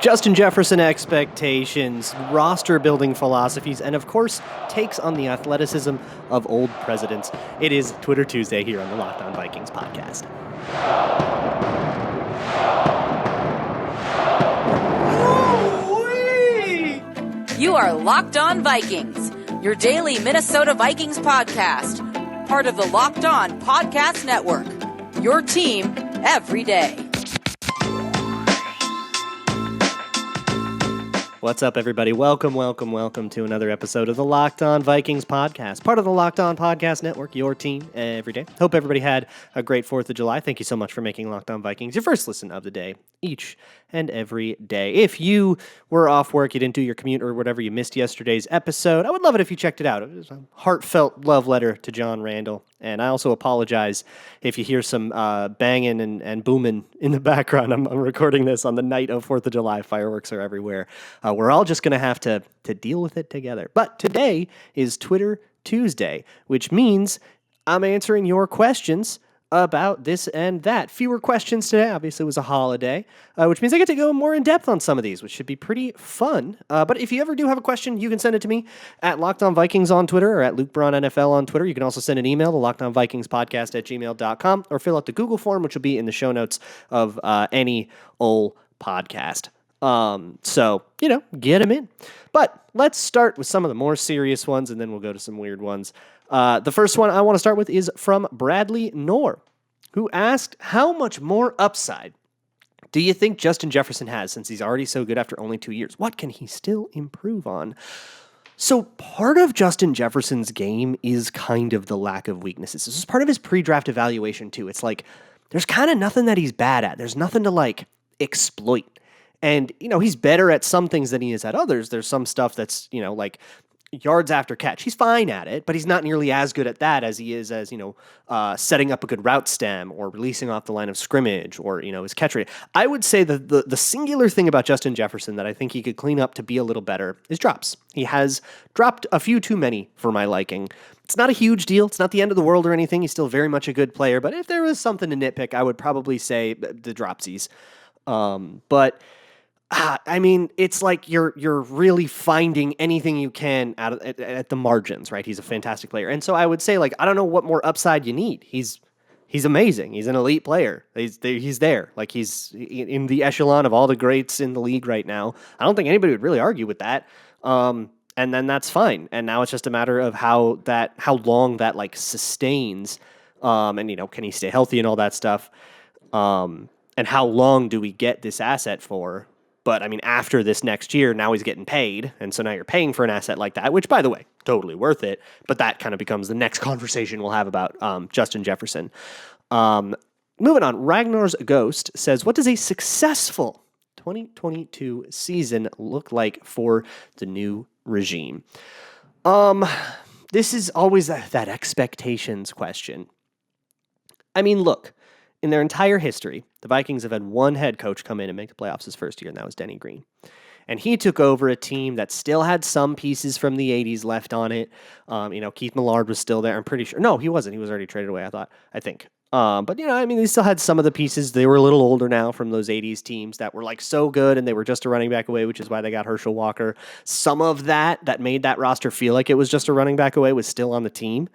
Justin Jefferson expectations, roster building philosophies, and of course, takes on the athleticism of old presidents. It is Twitter Tuesday here on the Locked On Vikings podcast. You are Locked On Vikings, your daily Minnesota Vikings podcast, part of the Locked On Podcast Network, your team every day. What's up, everybody? Welcome to another episode of the Locked On Vikings podcast, part of the Locked On Podcast Network, your team every day. Hope everybody had a great 4th of July. Thank you so much for making Locked On Vikings your first listen of the day, each and every day. If you were off work, you didn't do your commute or whatever, you missed yesterday's episode, I would love it if you checked it out. It was a heartfelt love letter to John Randall. And I also apologize if you hear some banging and booming in the background. I'm recording this on the night of 4th of July. Fireworks are everywhere. We're all just going to have to deal with it together. But today is Twitter Tuesday, which means I'm answering your questions about this and that. Fewer questions today. Obviously, it was a holiday, which means I get to go more in depth on some of these, which should be pretty fun. But if you ever do have a question, you can send it to me at Locked On Vikings on Twitter or at Luke Braun NFL on Twitter. You can also send an email to lockedonvikingspodcast@gmail.com or fill out the Google form, which will be in the show notes of any old podcast. So, get them in. But let's start with some of the more serious ones, and then we'll go to some weird ones. The first one I want to start with is from Bradley Knorr, who asked, how much more upside do you think Justin Jefferson has since he's already so good after only 2 years? What can he still improve on? So part of Justin Jefferson's game is kind of the lack of weaknesses. This is part of his pre-draft evaluation too. It's like, there's kind of nothing that he's bad at. There's nothing to exploit. And, he's better at some things than he is at others. There's some stuff that's, like yards after catch. He's fine at it, but he's not nearly as good at that as he is as, setting up a good route stem or releasing off the line of scrimmage or, his catch rate. I would say that the singular thing about Justin Jefferson that I think he could clean up to be a little better is drops. He has dropped a few too many for my liking. It's not a huge deal. It's not the end of the world or anything. He's still very much a good player. But if there was something to nitpick, I would probably say the dropsies. It's like you're really finding anything you can at the margins, right? He's a fantastic player. And so I would say, I don't know what more upside you need. He's amazing. He's an elite player. He's there. He's in the echelon of all the greats in the league right now. I don't think anybody would really argue with that. And then that's fine. And now it's just a matter of how long that sustains. And can he stay healthy and all that stuff? And how long do we get this asset for? But, after this next year, now he's getting paid. And so now you're paying for an asset like that, which, by the way, totally worth it. But that kind of becomes the next conversation we'll have about Justin Jefferson. Moving on, Ragnar's Ghost says, what does a successful 2022 season look like for the new regime? This is always that expectations question. Look. In their entire history, the Vikings have had one head coach come in and make the playoffs his first year, and that was Denny Green. And he took over a team that still had some pieces from the 80s left on it. Keith Millard was still there. I'm pretty sure. No, he wasn't. He was already traded away, I think. But they still had some of the pieces. They were a little older now from those 80s teams that were so good, and they were just a running back away, which is why they got Herschel Walker. Some of that made that roster feel like it was just a running back away was still on the team.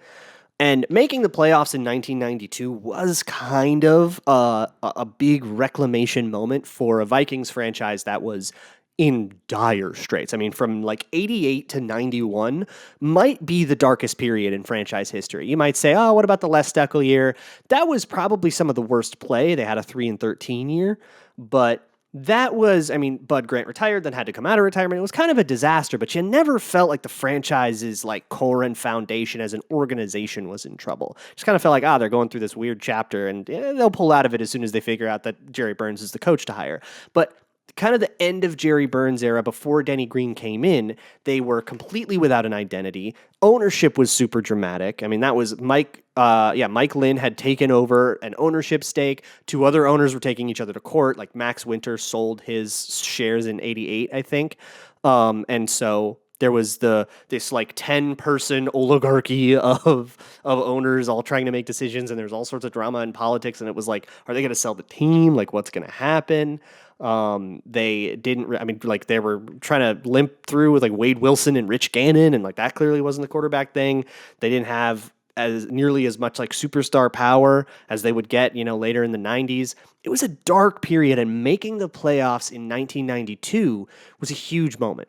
And making the playoffs in 1992 was kind of a big reclamation moment for a Vikings franchise that was in dire straits. From 88 to 91 might be the darkest period in franchise history. You might say, oh, what about the Les Steckel year? That was probably some of the worst play. They had a 3-13 year, but that was, Bud Grant retired, then had to come out of retirement. It was kind of a disaster, but you never felt like the franchise's core and foundation as an organization was in trouble. Just kind of felt like, they're going through this weird chapter, and they'll pull out of it as soon as they figure out that Jerry Burns is the coach to hire. But kind of the end of Jerry Burns' era before Denny Green came in, they were completely without an identity. Ownership was super dramatic. That was Mike Lynn had taken over an ownership stake. Two other owners were taking each other to court. Max Winter sold his shares in 88, I think. And so There was this like 10-person oligarchy of owners all trying to make decisions, and there's all sorts of drama in politics. And it was like, are they going to sell the team? Like, what's going to happen? They didn't. I mean, like they were trying to limp through with like Wade Wilson and Rich Gannon, and like that clearly wasn't the quarterback thing. They didn't have as nearly as much like superstar power as they would get, later in the 90s. It was a dark period, and making the playoffs in 1992 was a huge moment.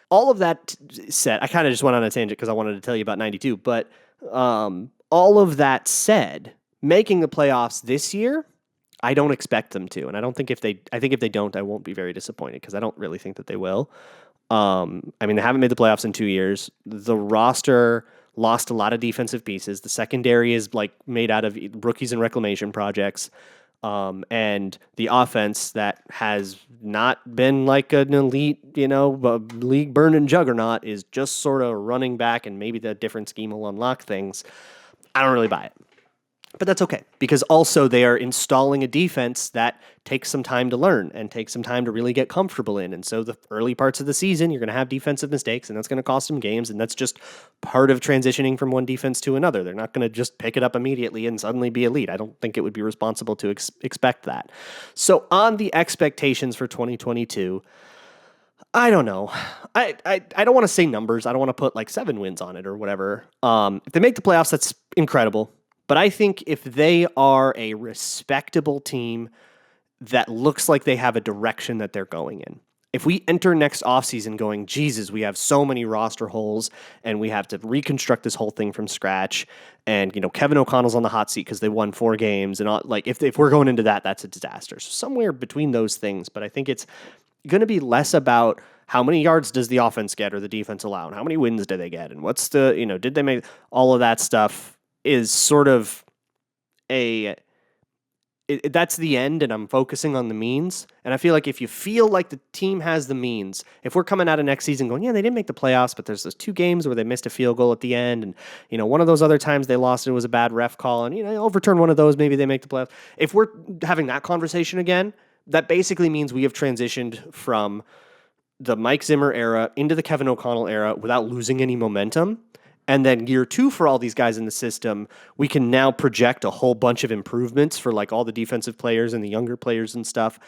All of that said, I kind of just went on a tangent because I wanted to tell you about 92, but all of that said, making the playoffs this year, I don't expect them to. And I think if they don't, I won't be very disappointed because I don't really think that they will. I mean, they haven't made the playoffs in 2 years. The roster lost a lot of defensive pieces. The secondary is like made out of rookies and reclamation projects. And the offense that has not been like an elite, league burning juggernaut is just sort of running back, and maybe the different scheme will unlock things. I don't really buy it. But that's okay, because also they are installing a defense that takes some time to learn and takes some time to really get comfortable in. And so the early parts of the season, you're going to have defensive mistakes, and that's going to cost them games. And that's just part of transitioning from one defense to another. They're not going to just pick it up immediately and suddenly be elite. I don't think it would be responsible to expect that. So on the expectations for 2022, I don't know. I don't want to say numbers. I don't want to put like 7 wins on it or whatever. If they make the playoffs, that's incredible. But I think if they are a respectable team that looks like they have a direction that they're going in, if we enter next offseason going, Jesus, we have so many roster holes and we have to reconstruct this whole thing from scratch, and Kevin O'Connell's on the hot seat because they won 4 games, and like if we're going into that, that's a disaster. So somewhere between those things, but I think it's going to be less about how many yards does the offense get or the defense allow, and how many wins do they get, and what's the did they make all of that stuff. Is sort of that's the end, and I'm focusing on the means. And I feel like if you feel like the team has the means, if we're coming out of next season going, yeah, they didn't make the playoffs, but there's those 2 games where they missed a field goal at the end, and one of those other times they lost and it was a bad ref call, and overturn one of those, maybe they make the playoffs. If we're having that conversation again, that basically means we have transitioned from the Mike Zimmer era into the Kevin O'Connell era without losing any momentum. And then year 2 for all these guys in the system, we can now project a whole bunch of improvements for like all the defensive players and the younger players and stuff.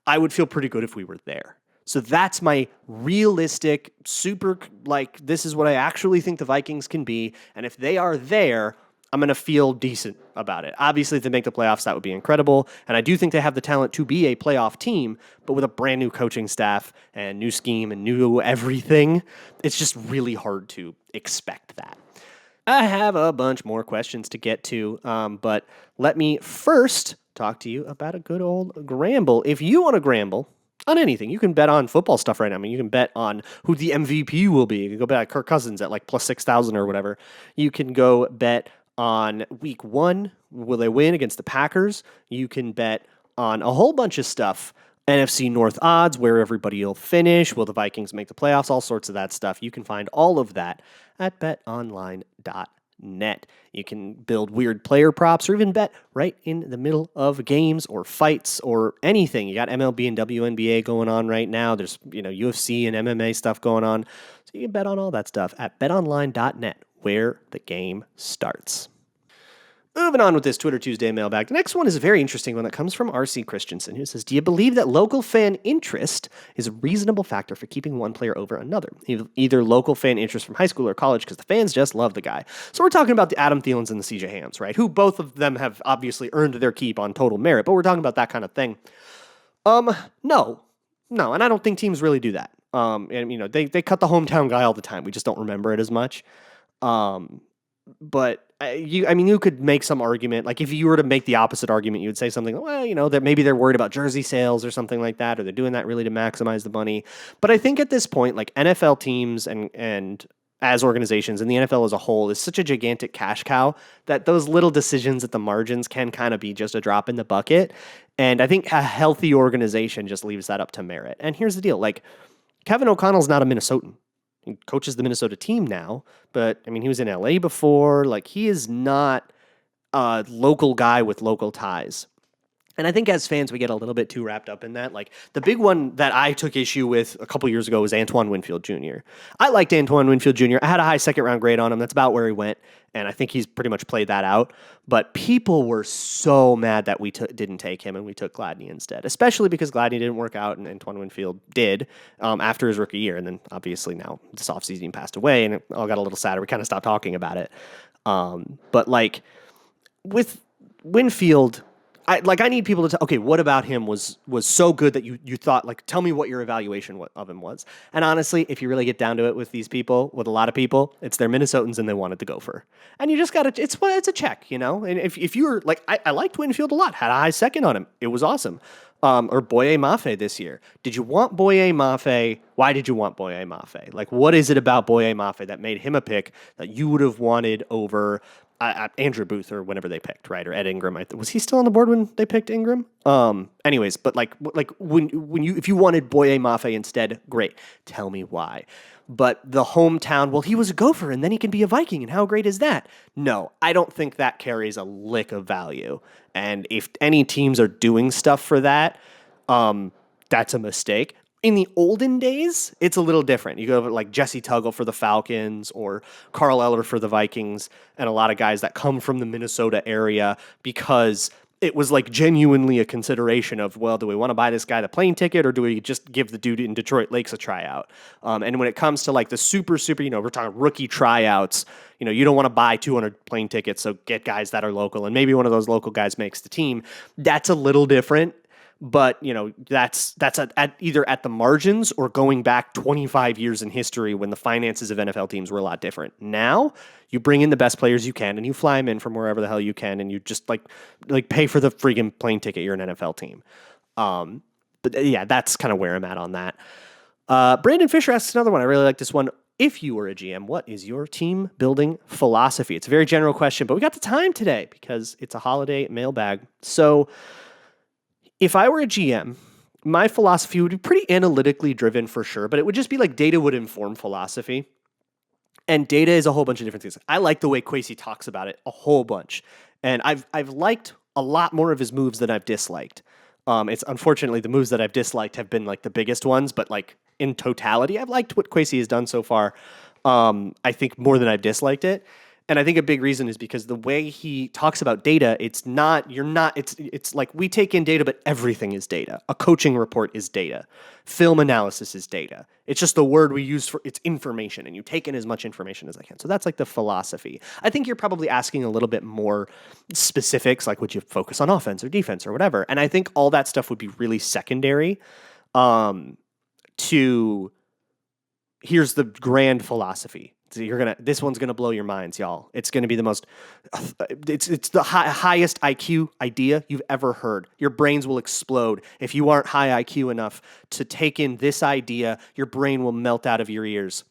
I would feel pretty good if we were there. So that's my realistic, super, like, this is what I actually think the Vikings can be. And if they are there, I'm going to feel decent about it. Obviously, if they make the playoffs, that would be incredible. And I do think they have the talent to be a playoff team, but with a brand new coaching staff and new scheme and new everything, it's just really hard to expect that. I have a bunch more questions to get to, but let me first talk to you about a good old gramble. If you want to gramble on anything, you can bet on football stuff right now. I mean, you can bet on who the MVP will be. You can go bet on Kirk Cousins at like plus 6,000 or whatever. You can go bet on week 1, will they win against the Packers? You can bet on a whole bunch of stuff. NFC North odds, where everybody will finish. Will the Vikings make the playoffs? All sorts of that stuff. You can find all of that at betonline.net. You can build weird player props or even bet right in the middle of games or fights or anything. You got MLB and WNBA going on right now. There's UFC and MMA stuff going on. So you can bet on all that stuff at betonline.net, where the game starts. Moving on with this Twitter Tuesday mailbag. The next one is a very interesting one that comes from R.C. Christensen, who says, do you believe that local fan interest is a reasonable factor for keeping one player over another? Either local fan interest from high school or college because the fans just love the guy. So we're talking about the Adam Thielens and the C.J. Hams, right? Who both of them have obviously earned their keep on total merit, but we're talking about that kind of thing. No, and I don't think teams really do that. And they cut the hometown guy all the time. We just don't remember it as much. But you could make some argument, like if you were to make the opposite argument, you would say something, well, that maybe they're worried about jersey sales or something like that, or they're doing that really to maximize the money. But I think at this point, like NFL teams and as organizations and the NFL as a whole is such a gigantic cash cow that those little decisions at the margins can kind of be just a drop in the bucket. And I think a healthy organization just leaves that up to merit. And here's the deal, like Kevin O'Connell's not a Minnesotan. He coaches the Minnesota team now, but I mean, he was in LA before. Like, he is not a local guy with local ties. And I think as fans, we get a little bit too wrapped up in that. Like the big one that I took issue with a couple years ago was Antoine Winfield Jr. I liked Antoine Winfield Jr. I had a high second round grade on him. That's about where he went. And I think he's pretty much played that out. But people were so mad that we didn't take him and we took Gladney instead, especially because Gladney didn't work out and Antoine Winfield did after his rookie year. And then obviously now this offseason he passed away and it all got a little sadder. We kind of stopped talking about it. But like with Winfield, I need people to tell, okay, what about him was so good that you thought, like, tell me what your evaluation of him was. And honestly, if you really get down to it with these people, with a lot of people, it's they're Minnesotans and they wanted to go for. And you just got to, it's a check, you know? And if you were, like, I liked Winfield a lot, had a high second on him. It was awesome. Or Boye Mafe this year. Did you want Boye Mafe? Why did you want Boye Mafe? Like, what is it about Boye Mafe that made him a pick that you would have wanted over Andrew Booth or whenever they picked, right? Or Ed Ingram. Was he still on the board when they picked Ingram? Anyways, but like if you wanted Boye Mafe instead, great. Tell me why. But the hometown, well, he was a Gopher and then he can be a Viking. And how great is that? No, I don't think that carries a lick of value. And if any teams are doing stuff for that, that's a mistake. In the olden days, it's a little different. You go over like Jesse Tuggle for the Falcons or Carl Eller for the Vikings and a lot of guys that come from the Minnesota area because it was like genuinely a consideration of, well, do we want to buy this guy the plane ticket or do we just give the dude in Detroit Lakes a tryout? And when it comes to like the super, we're talking rookie tryouts, you don't want to buy 200 plane tickets, so get guys that are local and maybe one of those local guys makes the team. That's a little different. But, that's either at the margins or going back 25 years in history when the finances of NFL teams were a lot different. Now, you bring in the best players you can and you fly them in from wherever the hell you can and you just like pay for the friggin' plane ticket. You're an NFL team. But yeah, that's kind of where I'm at on that. Brandon Fisher asks another one. I really like this one. If you were a GM, what is your team building philosophy? It's a very general question, but we got the time today because it's a holiday mailbag. So if I were a GM, my philosophy would be pretty analytically driven for sure, but it would just be like data would inform philosophy. And data is a whole bunch of different things. I like the way Kwesi talks about it a whole bunch. And I've liked a lot more of his moves than I've disliked. It's unfortunately the moves that I've disliked have been like the biggest ones, but like in totality, I've liked what Kwesi has done so far. I think more than I've disliked it. And I think a big reason is because the way he talks about data, it's like we take in data, but everything is data. A coaching report is data. Film analysis is data. It's just the word we use for it's information, and you take in as much information as I can. So that's like the philosophy. I think you're probably asking a little bit more specifics, like would you focus on offense or defense or whatever? And I think all that stuff would be really secondary to here's the grand philosophy. So this one's gonna blow your minds, y'all. It's gonna be the most, it's the highest IQ idea you've ever heard. Your brains will explode if you aren't high IQ enough to take in this idea. Your brain will melt out of your ears.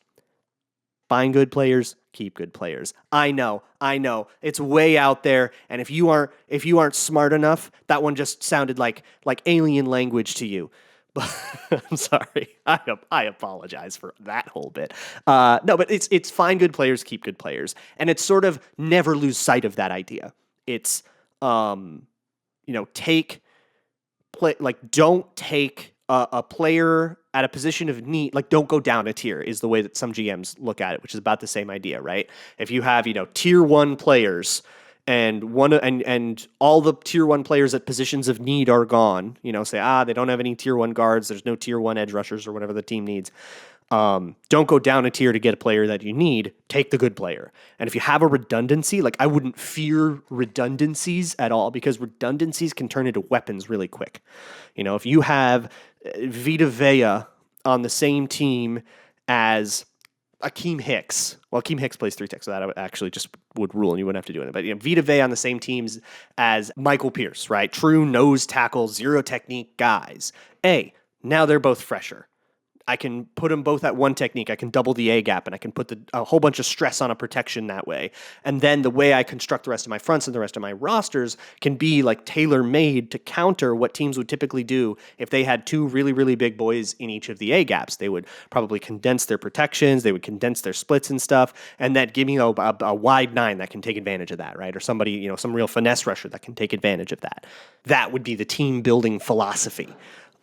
Find good players, keep good players. I know. It's way out there, and if you aren't smart enough, that one just sounded like alien language to you. I'm sorry. I apologize for that whole bit. No, but it's find good players, keep good players, and it's sort of never lose sight of that idea. It's don't take a player at a position of need. Like don't go down a tier is the way that some GMs look at it, which is about the same idea, right? If you have tier 1 players. And all the tier 1 players at positions of need are gone. Say they don't have any tier 1 guards. There's no tier 1 edge rushers or whatever the team needs. Don't go down a tier to get a player that you need. Take the good player. And if you have a redundancy, like I wouldn't fear redundancies at all because redundancies can turn into weapons really quick. If you have Vita Vea on the same team as Akeem Hicks. Well, Akeem Hicks plays 3 tech, so that I actually just would rule and you wouldn't have to do anything. But Vita Vea on the same teams as Michael Pierce, right? True nose tackle, zero technique guys. Now they're both fresher. I can put them both at one technique. I can double the A gap, and I can put a whole bunch of stress on a protection that way. And then the way I construct the rest of my fronts and the rest of my rosters can be like tailor-made to counter what teams would typically do if they had two really, really big boys in each of the A gaps. They would probably condense their protections, they would condense their splits and stuff, and that give me a wide 9 that can take advantage of that, right? Or somebody, some real finesse rusher that can take advantage of that. That would be the team building philosophy.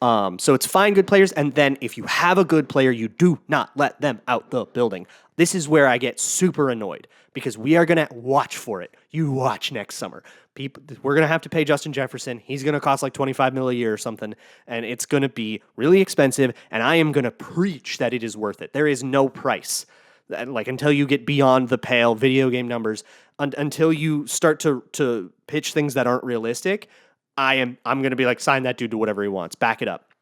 So it's find good players, and then if you have a good player, you do not let them out the building. This is where I get super annoyed, because we are going to watch for it. You watch next summer. We're going to have to pay Justin Jefferson. He's going to cost like $25 million a year or something, and it's going to be really expensive, and I am going to preach that it is worth it. There is no price. Like, until you get beyond the pale video game numbers, until you start to pitch things that aren't realistic, I'm going to be like, sign that dude to whatever he wants. Back it up.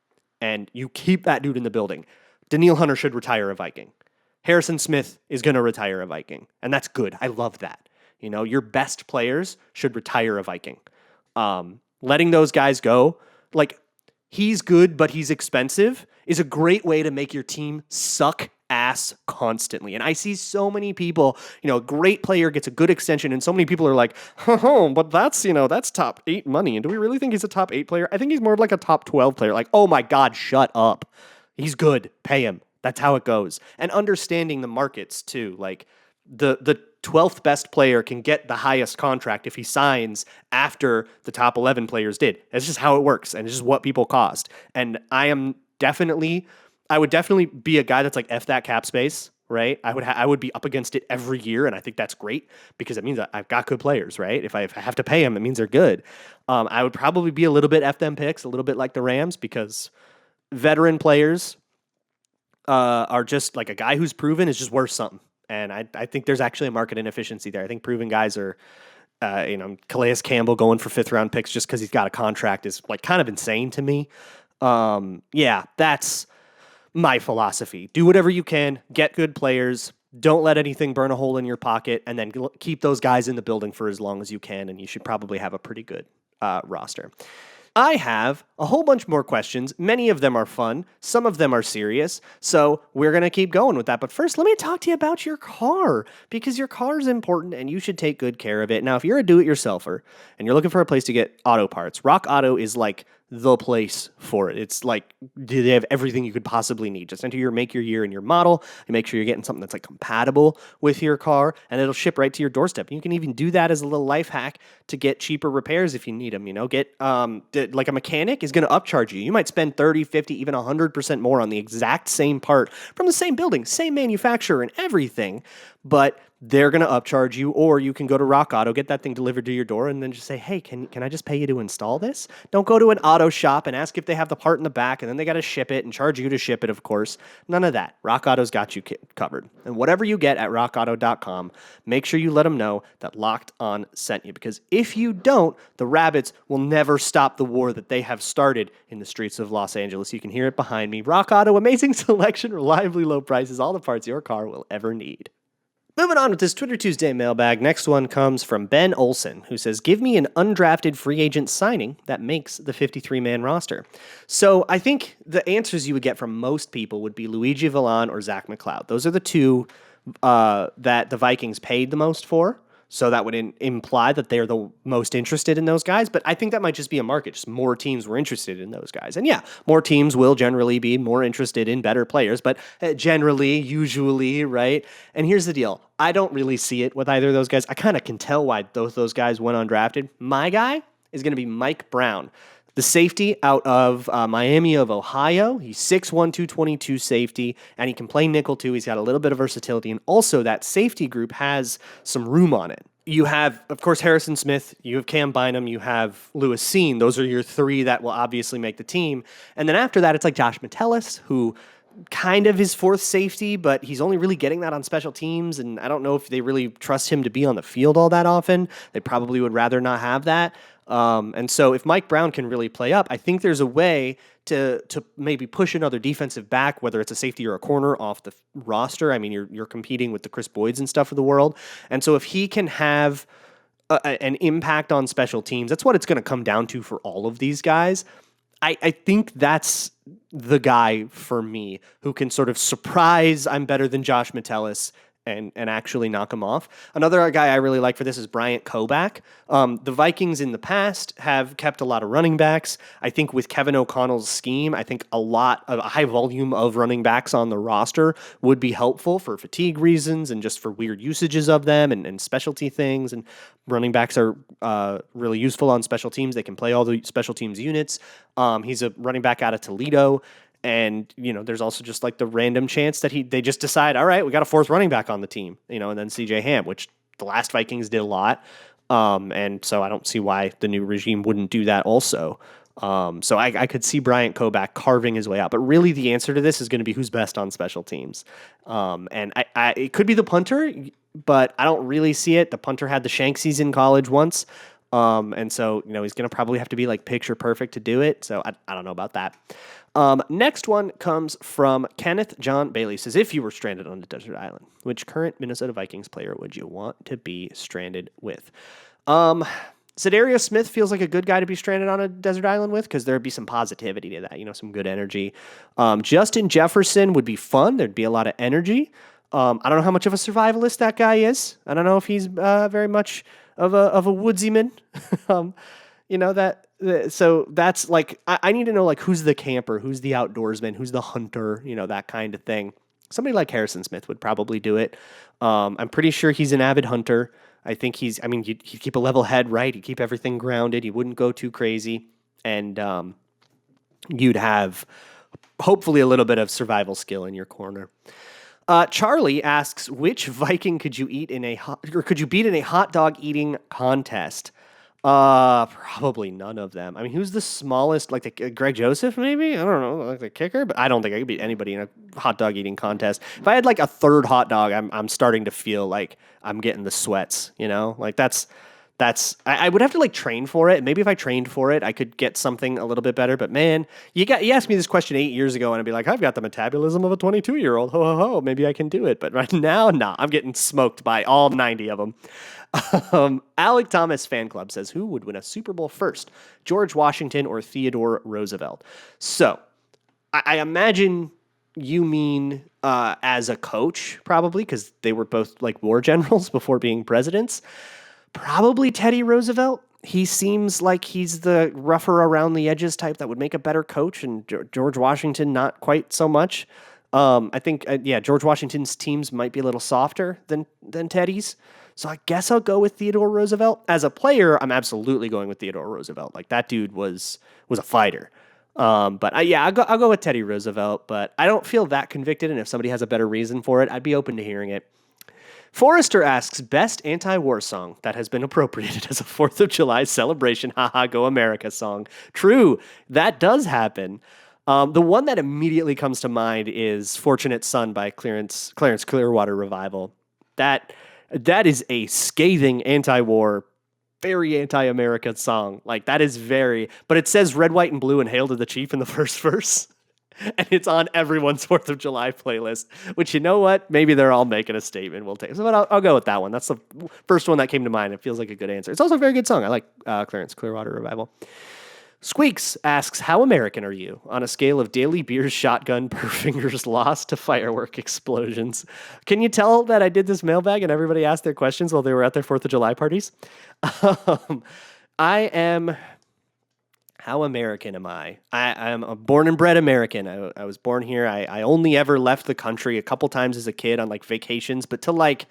And you keep that dude in the building. Daniil Hunter should retire a Viking. Harrison Smith is going to retire a Viking. And that's good. I love that. Your best players should retire a Viking. Letting those guys go, like, he's good, but he's expensive, is a great way to make your team suck ass constantly. And I see so many people, a great player gets a good extension, and so many people are like, but that's top 8 money. And do we really think he's a top 8 player? I think he's more of like a top 12 player. Like, oh my God, shut up. He's good. Pay him. That's how it goes. And understanding the markets too. Like, the 12th best player can get the highest contract if he signs after the top 11 players did. That's just how it works. And it's just what people cost. And I would definitely be a guy that's like, F that cap space, right? I would be up against it every year. And I think that's great, because it means that I've got good players, right? If I have to pay them, it means they're good. I would probably be a little bit F them picks, a little bit like the Rams, because veteran players are just like, a guy who's proven is just worth something. And I think there's actually a market inefficiency there. I think proven guys are, Calais Campbell going for 5th round picks just because he's got a contract is like kind of insane to me. Yeah, that's my philosophy. Do whatever you can, get good players, don't let anything burn a hole in your pocket, and then keep those guys in the building for as long as you can, and you should probably have a pretty good roster. I have a whole bunch more questions. Many of them are fun. Some of them are serious. So we're going to keep going with that. But first, let me talk to you about your car, because your car is important and you should take good care of it. Now, if you're a do-it-yourselfer and you're looking for a place to get auto parts, Rock Auto is like the place for it. It's like, they have everything you could possibly need. Just enter your make, your year, and your model, and make sure you're getting something that's like compatible with your car, and it'll ship right to your doorstep. You can even do that as a little life hack to get cheaper repairs if you need them. Get like a mechanic is going to upcharge you. You might spend 30, 50, even 100% more on the exact same part from the same building, same manufacturer, and everything, but they're going to upcharge you. Or you can go to Rock Auto, get that thing delivered to your door, and then just say, hey, can I just pay you to install this? Don't go to an auto shop and ask if they have the part in the back, and then they got to ship it and charge you to ship it, of course. None of that. Rock Auto's got you covered. And whatever you get at rockauto.com, make sure you let them know that Locked On sent you, because if you don't, the rabbits will never stop the war that they have started in the streets of Los Angeles. You can hear it behind me. Rock Auto, amazing selection, reliably low prices, all the parts your car will ever need. Moving on with this Twitter Tuesday mailbag. Next one comes from Ben Olson, who says, give me an undrafted free agent signing that makes the 53-man roster. So I think the answers you would get from most people would be Luigi Villan or Zach McLeod. Those are the two that the Vikings paid the most for. So that would imply that they're the most interested in those guys. But I think that might just be a market. Just more teams were interested in those guys. And yeah, more teams will generally be more interested in better players. But generally, usually, right? And here's the deal. I don't really see it with either of those guys. I kind of can tell why both those guys went undrafted. My guy is going to be Mike Brown, the safety out of Miami of Ohio. He's 6'1", 222 safety, and he can play nickel too. He's got a little bit of versatility, and also that safety group has some room on it. You have, of course, Harrison Smith, you have Cam Bynum, you have Lewis Seen. Those are your three that will obviously make the team. And then after that, it's like Josh Metellus, who kind of is fourth safety, but he's only really getting that on special teams, and I don't know if they really trust him to be on the field all that often. They probably would rather not have that. And so if Mike Brown can really play up, I think there's a way to maybe push another defensive back, whether it's a safety or a corner, off the roster. I mean, you're competing with the Chris Boyds and stuff of the world. And so if he can have an impact on special teams, that's what it's going to come down to for all of these guys. I think that's the guy for me who can sort of surprise I'm better than Josh Metellus and actually knock him off. Another guy I really like for this is Bryant Koback. The Vikings in the past have kept a lot of running backs. I think with Kevin O'Connell's scheme, I think a high volume of running backs on the roster would be helpful for fatigue reasons and just for weird usages of them and specialty things. And running backs are really useful on special teams. They can play all the special teams units. He's a running back out of Toledo. And, there's also just like the random chance that they just decide, all right, we got a fourth running back on the team, and then CJ Ham, which the last Vikings did a lot. And so I don't see why the new regime wouldn't do that also. So I could see Bryant Koback carving his way out. But really the answer to this is going to be who's best on special teams. And it could be the punter, but I don't really see it. The punter had the Shanksies in college once. And so, he's going to probably have to be like picture perfect to do it. So I don't know about that. Next one comes from Kenneth John Bailey. Says, if you were stranded on a desert island, which current Minnesota Vikings player would you want to be stranded with? Za'Darius Smith feels like a good guy to be stranded on a desert island with because there'd be some positivity to that, some good energy. Justin Jefferson would be fun. There'd be a lot of energy. I don't know how much of a survivalist that guy is. I don't know if he's very much of a woodsy man. So that's like, I need to know like who's the camper, who's the outdoorsman, who's the hunter, that kind of thing. Somebody like Harrison Smith would probably do it. I'm pretty sure he's an avid hunter. I think he'd keep a level head, right? He'd keep everything grounded. He wouldn't go too crazy. And you'd have hopefully a little bit of survival skill in your corner. Charlie asks, which Viking could you beat in a hot dog eating contest? Probably none of them. I mean, who's the smallest? Like Greg Joseph, maybe? I don't know, like the kicker, but I don't think I could beat anybody in a hot dog eating contest. If I had like a third hot dog, I'm starting to feel like I'm getting the sweats. Like that's. I would have to like train for it. Maybe if I trained for it, I could get something a little bit better. But man, you asked me this question 8 years ago, and I'd be like, I've got the metabolism of a 22-year-old. Ho ho ho! Maybe I can do it. But right now, nah, I'm getting smoked by all 90 of them. Alec Thomas Fan Club says, who would win a Super Bowl first, George Washington or Theodore Roosevelt? So I imagine you mean as a coach, probably, because they were both like war generals before being presidents. Probably Teddy Roosevelt. He seems like he's the rougher around the edges type that would make a better coach, and George Washington not quite so much. I think, George Washington's teams might be a little softer than Teddy's. So I guess I'll go with Theodore Roosevelt. As a player, I'm absolutely going with Theodore Roosevelt. Like that dude was a fighter. I'll go with Teddy Roosevelt, but I don't feel that convicted. And if somebody has a better reason for it, I'd be open to hearing it. Forrester asks, best anti-war song that has been appropriated as a 4th of July celebration, haha, go America song. True, that does happen. The one that immediately comes to mind is Fortunate Son by Clarence Clearwater Revival. That is a scathing anti-war, very anti-America song. Like, that is but it says red, white, and blue and Hail to the Chief in the first verse. And it's on everyone's 4th of July playlist, which, you know what? Maybe they're all making a statement. We'll take it. But I'll go with that one. That's the first one that came to mind. It feels like a good answer. It's also a very good song. I like Clarence Clearwater Revival. Squeaks asks, how American are you on a scale of daily beers, shotgun, per fingers lost to firework explosions? Can you tell that I did this mailbag and everybody asked their questions while they were at their 4th of July parties? How American am I? I am a born and bred American. I was born here. I only ever left the country a couple times as a kid on like vacations, but to like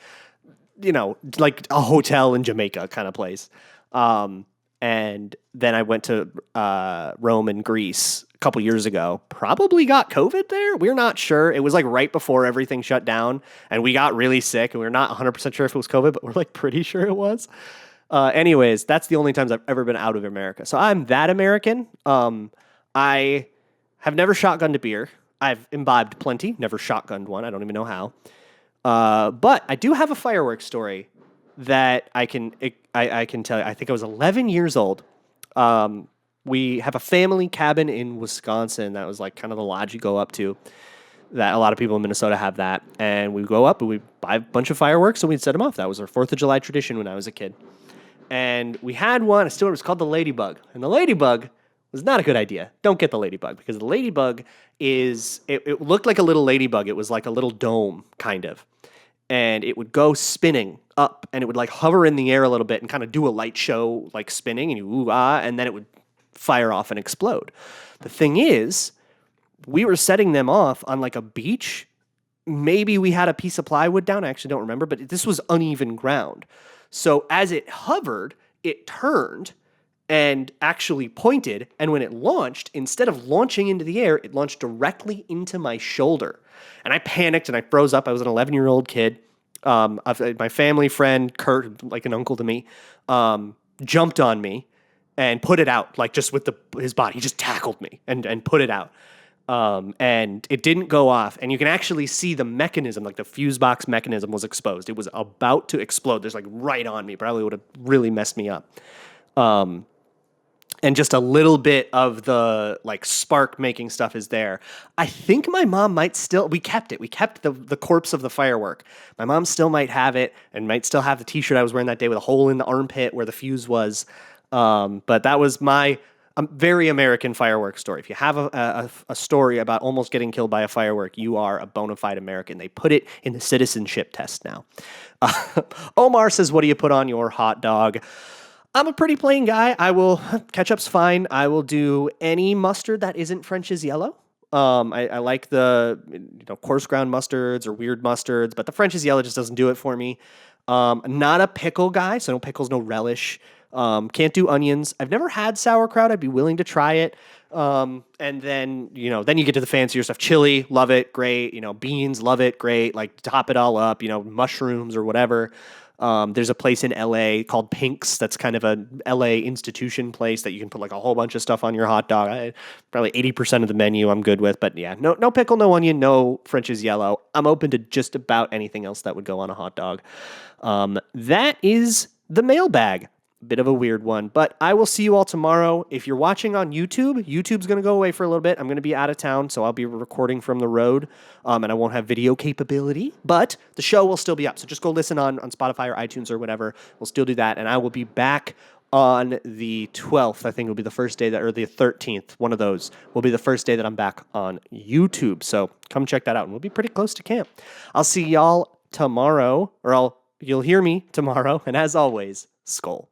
a hotel in Jamaica kind of place. And then I went to Rome and Greece a couple years ago. Probably got COVID there. We're not sure. It was like right before everything shut down, and we got really sick, and we're not 100% sure if it was COVID, but we're like pretty sure it was. Anyways, that's the only times I've ever been out of America. So I'm that American. I have never shotgunned a beer. I've imbibed plenty, never shotgunned one. I don't even know how. But I do have a fireworks story that I can tell you. I think I was 11 years old. We have a family cabin in Wisconsin. That was like kind of the lodge you go up to. That a lot of people in Minnesota have that. And we go up and we buy a bunch of fireworks and we'd set them off. That was our 4th of July tradition when I was a kid. And we had one, it was called the Ladybug. And the Ladybug was not a good idea. Don't get the ladybug, because the ladybug it looked like a little ladybug. It was like a little dome, kind of. And it would go spinning up, and it would like hover in the air a little bit and kind of do a light show, like spinning, and you ooh ah, and then it would fire off and explode. The thing is, we were setting them off on like a beach. Maybe we had a piece of plywood down. I actually don't remember, but this was uneven ground. So as it hovered, it turned and actually pointed. And when it launched, instead of launching into the air, it launched directly into my shoulder. And I panicked and I froze up. I was an 11-year-old kid. My family friend, Kurt, like an uncle to me, jumped on me and put it out, like just with his body. He just tackled me and put it out. And it didn't go off. And you can actually see the mechanism, like the fuse box mechanism was exposed. It was about to explode. There's like right on me. Probably would have really messed me up. And just a little bit of the like spark making stuff is there. I think my mom might still, we kept it. We kept the corpse of the firework. My mom still might have it and might still have the t-shirt I was wearing that day with a hole in the armpit where the fuse was. But that was my very American firework story. If you have a story about almost getting killed by a firework, you are a bona fide American. They put it in the citizenship test now. Omar says, what do you put on your hot dog? I'm a pretty plain guy. Ketchup's fine. I will do any mustard that isn't French's yellow. I like the coarse ground mustards or weird mustards, but the French's yellow just doesn't do it for me. Not a pickle guy, so no pickles, no relish. Can't do onions. I've never had sauerkraut. I'd be willing to try it. And then you get to the fancier stuff. Chili, love it, great. Beans, love it, great. Like top it all up. Mushrooms or whatever. There's a place in LA called Pink's. That's kind of a LA institution place that you can put like a whole bunch of stuff on your hot dog. Probably 80% of the menu I'm good with, but yeah, no pickle, no onion, no French's yellow. I'm open to just about anything else that would go on a hot dog. That is the mailbag. Bit of a weird one, but I will see you all tomorrow. If you're watching on YouTube, YouTube's going to go away for a little bit. I'm going to be out of town, so I'll be recording from the road, and I won't have video capability, but the show will still be up. So just go listen on Spotify or iTunes or whatever. We'll still do that, and I will be back on the 12th. I think it'll be the first day or the 13th. One of those will be the first day that I'm back on YouTube. So come check that out, and we'll be pretty close to camp. I'll see y'all tomorrow, or you'll hear me tomorrow, and as always, Skol.